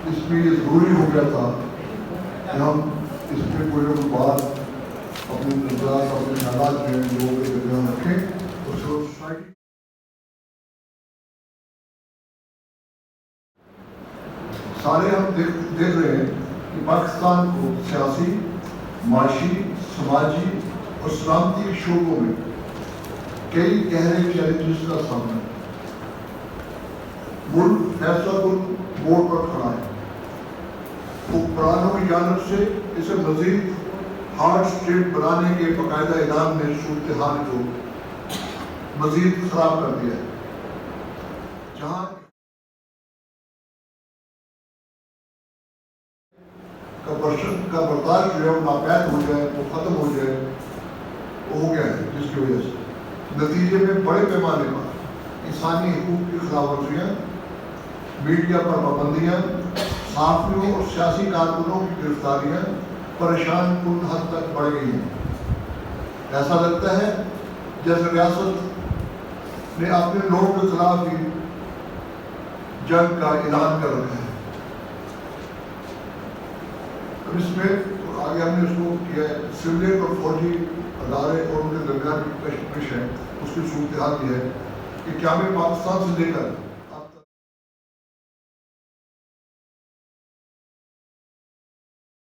اس میں یہ ضروری ہو گیا تھا کہ ہم اس پہ کوئی بات اپنے نظریات اپنے حالات میں لوگوں کے درمیان رکھیں اور سوسائٹی سارے ہم دیکھ رہے ہیں کہ پاکستان کو سیاسی، معاشی، سماجی اور سلامتی شعبوں میں کئی گہرے چیلنجز کا سامنا ہے۔ ملک فیصلہ کن موڑ پر کھڑا ہے۔ حکمرانوں کی جانب سے اسے مزید ہارڈ اسٹیٹ بنانے کے باقاعدہ اعلان نے صورتحال کو مزید خراب کر دیا ہے، جہاں کا برداشت جو ہے وہ ناپید ہو جائے، وہ ختم ہو جائے، وہ ہو گیا ہے، جس کی وجہ سے نتیجے میں بڑے پیمانے پر انسانی حقوق کی خلاف ورزیاں، میڈیا پر پابندیاں، صحافیوں اور سیاسی کارکنوں کی گرفتاریاں پریشان کن حد تک بڑھ گئی ہیں۔ ایسا لگتا ہے جیسے ریاست نے اپنے لوگوں کے خلاف ہی جنگ کا اعلان کر رکھا ہے۔ اب اس میں آگے ہم نے اس کو کیا ہے سویلین اور فوجی ادارے اور ان کے درمیان کی کشمکش ہے، اس کی صورتحال یہ ہے کہ قیام پاکستان سے لے کر